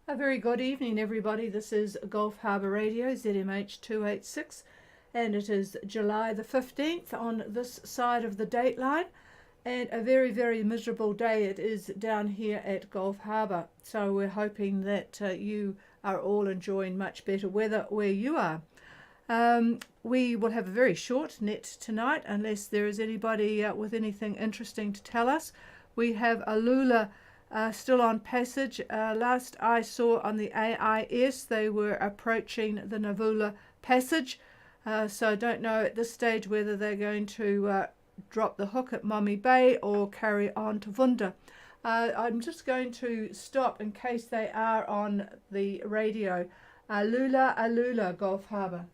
A very good evening, everybody. This is Gulf Harbour Radio, ZMH 286, and it is July the 15th on this side of the dateline, and a very, very miserable day it is down here at Gulf Harbour. So we're hoping that you are all enjoying much better weather where you are. We will have a very short net tonight, unless there is anybody with anything interesting to tell us. We have Alula still on passage. Last I saw on the AIS, they were approaching the Navulla passage. So I don't know at this stage whether they're going to drop the hook at Mommy Bay or carry on to Vunda. I'm just going to stop in case they are on the radio. Alula, Alula, Gulf Harbour.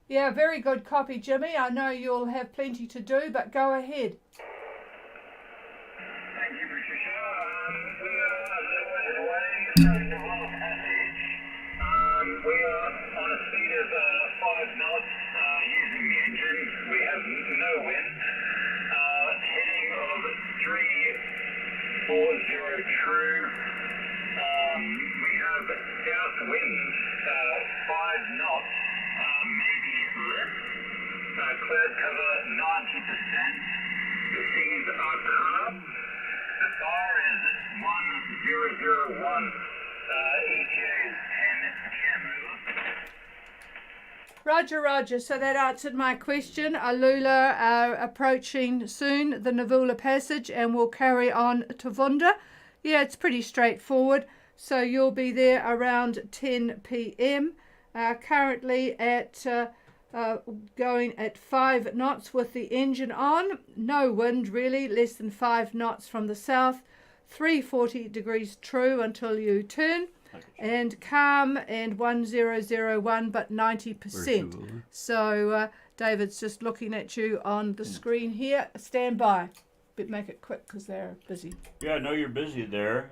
Yeah, very good copy, Jimmy. I know you'll have plenty to do, but go ahead. Thank you, Patricia. We are away from the Navulla Passage. We are on a speed of 5 knots using the engine. We have no wind. Heading of 340 true. We have south winds, 5 knots, maybe less. Cloud cover 90%. The seas are calm. The bar is 1001. ETA is 10 Kemu. Roger, Roger. So that answered my question. Alula are approaching soon the Navulla Passage and will carry on to Vunda. Yeah, it's pretty straightforward. So you'll be there around 10 p.m. Currently at going at 5 knots with the engine on. No wind really, less than 5 knots from the south. 340 degrees true until you turn. And calm and 1001 but 90%. So David's just looking at you on the screen here. Stand by. But make it quick because they're busy. Yeah, I know you're busy there.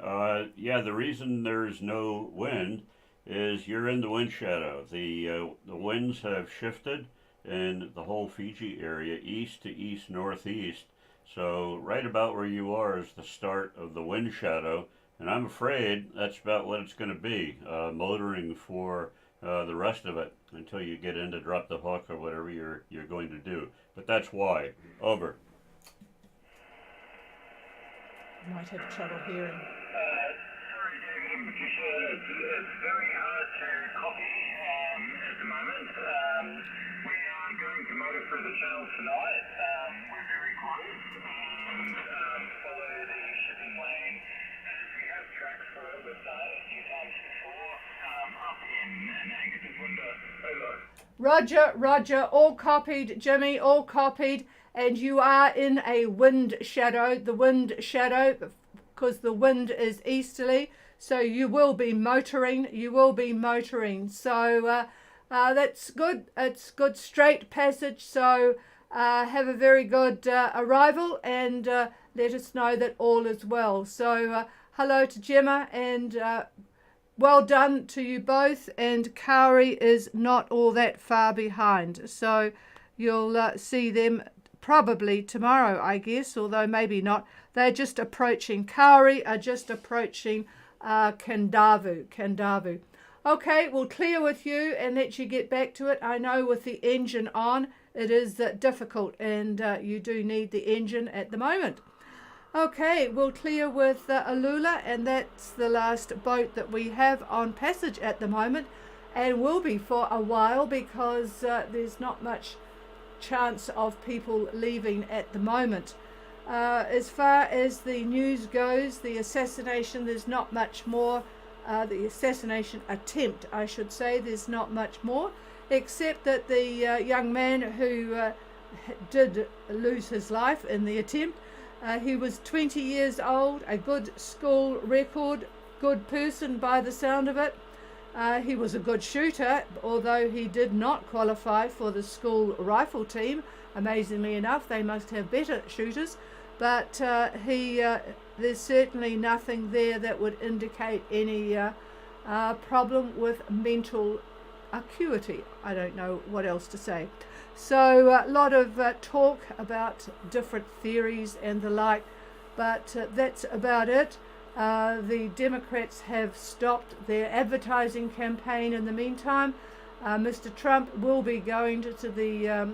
Yeah, the reason there's no wind is you're in the wind shadow. The winds have shifted in the whole Fiji area, east to east northeast. So right about where you are is the start of the wind shadow, and I'm afraid that's about what it's going to be, motoring for the rest of it until you get in to drop the hook or whatever you're going to do. But that's why. Over. Might have trouble hearing. Sorry, David and Patricia, it's very hard to copy at the moment. We are going to motor through the channel tonight. We're very close and follow the shipping lane as we have tracks for it. We've done it a few times before up in Angus and Vunda. Over. Roger, Roger, all copied, Jimmy, all copied. And you are in a wind shadow, the wind shadow, because the wind is easterly. So you will be motoring, So that's good. It's good straight passage. So have a very good arrival and let us know that all is well. So hello to Gemma and well done to you both. And Kauri is not all that far behind. So you'll see them probably tomorrow, I guess, although maybe not. They're just approaching. Kauri are just approaching Kandavu. Okay, we'll clear with you and let you get back to it. I know with the engine on, it is difficult and you do need the engine at the moment. Okay, we'll clear with Alula, and that's the last boat that we have on passage at the moment and will be for a while because there's not much chance of people leaving at the moment. As far as the news goes, the assassination, there's not much more. The assassination attempt, I should say, there's not much more, except that the young man who did lose his life in the attempt, he was 20 years old, a good school record, good person by the sound of it. He was a good shooter, although he did not qualify for the school rifle team. Amazingly enough, they must have better shooters. But there's certainly nothing there that would indicate any problem with mental acuity. I don't know what else to say. So a lot of talk about different theories and the like. but that's about it. The Democrats have stopped their advertising campaign in the meantime. Mr. Trump will be going to the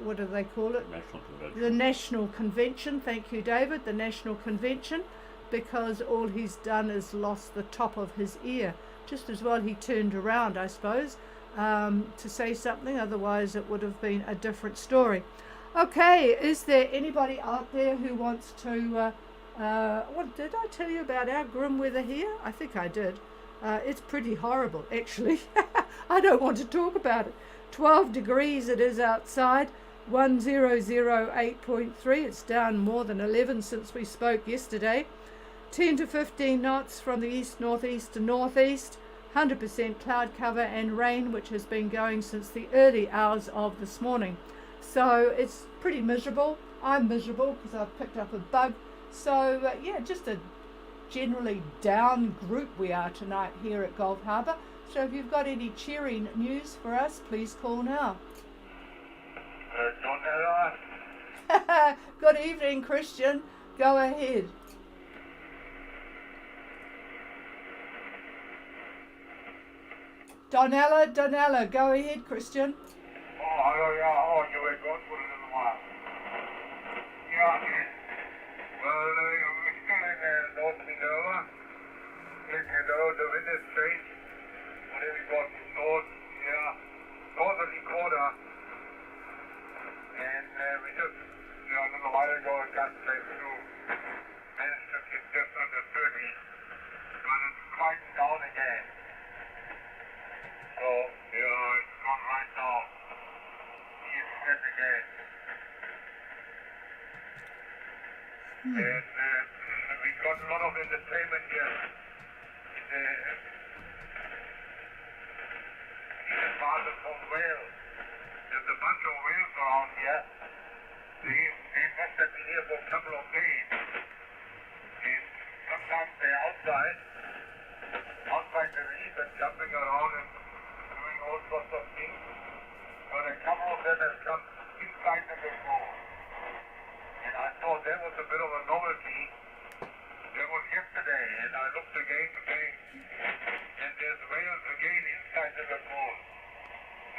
what do they call it? National Convention. The National Convention. Thank you, David. The National Convention, because all he's done is lost the top of his ear. Just as well he turned around, I suppose, to say something. Otherwise, it would have been a different story. Okay, is there anybody out there who wants to? What did I tell you about our grim weather here? I think I did. It's pretty horrible, actually. I don't want to talk about it. 12 degrees it is outside, 1008.3. It's down more than 11 since we spoke yesterday. 10 to 15 knots from the east, northeast to northeast. 100% cloud cover and rain, which has been going since the early hours of this morning. So it's pretty miserable. I'm miserable because I've picked up a bug. So yeah, just a generally down group we are tonight here at Gulf Harbour. So if you've got any cheering news for us, please call now. Good evening, Christian. Go ahead. Donella, go ahead, Christian. Oh, you were gone for a little while. Yeah, well, we're still in North Minerva. The wind is straight. Whatever we got northerly quarter. And we just, a little while ago, it got straight through. Managed to get just under 30. But it's quite down again. So, it's gone right now. He's set again. And we got a lot of entertainment here. In part from Wales. There's a bunch of whales around here. They must have been here for a couple of days. And sometimes they're outside the reef and jumping around and doing all sorts of things. But a couple of them have come inside the lagoon. And I thought that was a bit of a novelty. That was yesterday, and I looked again today, and there's whales again inside the lagoon.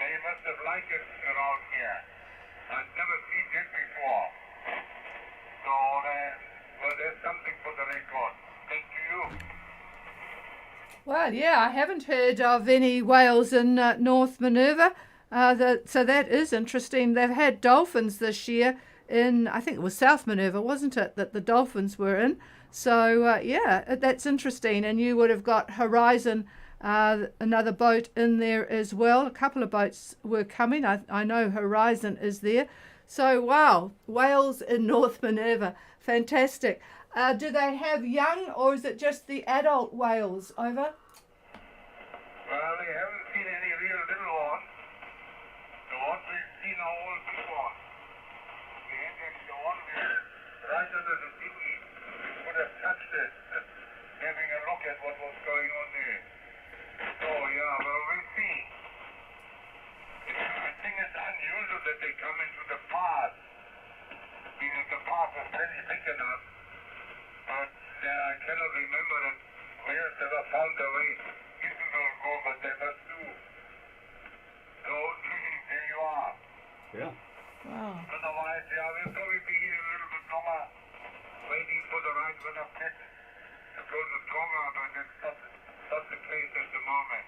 They must have liked it around here. I've never seen that before. So, well, there's something for the record. Thank you. Well, yeah, I haven't heard of any whales in North Minerva. So that is interesting. They've had dolphins this year in, I think it was South Minerva, wasn't it, that the dolphins were in. So, yeah, that's interesting. And you would have got Horizon, another boat in there as well. A couple of boats were coming. I know Horizon is there. So, wow, whales in North Minerva. Fantastic. Do they have young, or is it just the adult whales? Over? Well, we haven't seen any real little ones. The ones we've seen are all big ones. We had the one right under the dinghy. We could have touched it, having a look at what was going on there. So, yeah, well, we'll see. I think it's unusual that they come into the pass. Because the pass is pretty big enough. But I cannot remember that whales ever found their way into the lagoon, but they must do. So, there you are. Yeah. Wow. Otherwise, yeah, we'll probably be here a little bit longer, waiting for the right weather pit to go to stronger, but that's not the case at the moment.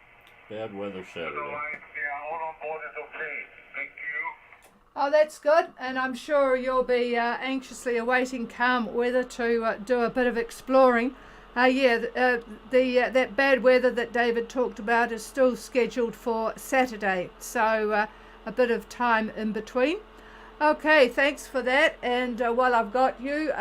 Bad weather Saturday. Otherwise, yeah, all on board is okay. Thank you. Oh, that's good. And I'm sure you'll be anxiously awaiting calm weather to do a bit of exploring. That bad weather that David talked about is still scheduled for Saturday. So a bit of time in between. Okay, thanks for that. And while I've got you,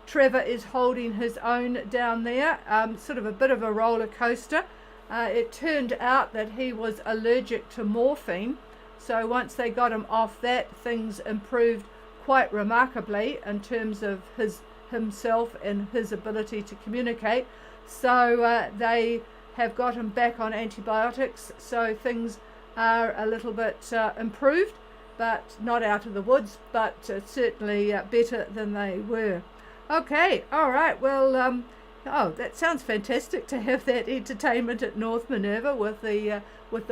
Trevor is holding his own down there. Sort of a bit of a roller coaster. It turned out that he was allergic to morphine. So once they got him off that, things improved quite remarkably in terms of himself and his ability to communicate. So they have got him back on antibiotics. So things are a little bit improved, but not out of the woods, but certainly better than they were. Okay, all right. Well, oh, that sounds fantastic to have that entertainment at North Minerva with the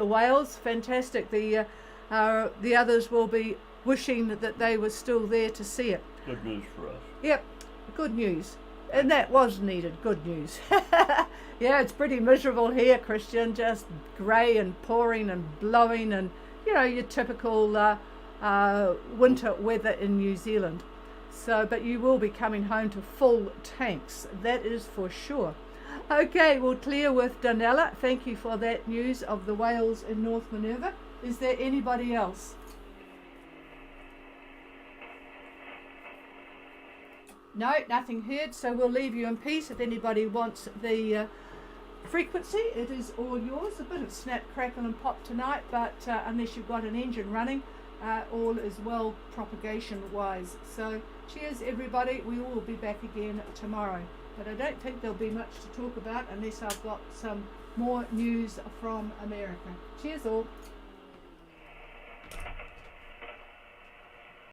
whales. Fantastic. The others will be wishing that they were still there to see it. Good news for us. Yep, good news. And that was needed, good news. Yeah, it's pretty miserable here, Christian, just grey and pouring and blowing and, you know, your typical winter weather in New Zealand. So, but you will be coming home to full tanks, that is for sure. Okay, we'll clear with Donella. Thank you for that news of the whales in North Minerva. Is there anybody else? No, nothing heard, so we'll leave you in peace. If anybody wants the frequency, it is all yours. A bit of snap, crackle and pop tonight, but unless you've got an engine running, all is well propagation wise. So cheers everybody, we will be back again tomorrow, but I don't think there'll be much to talk about unless I've got some more news from America. Cheers all.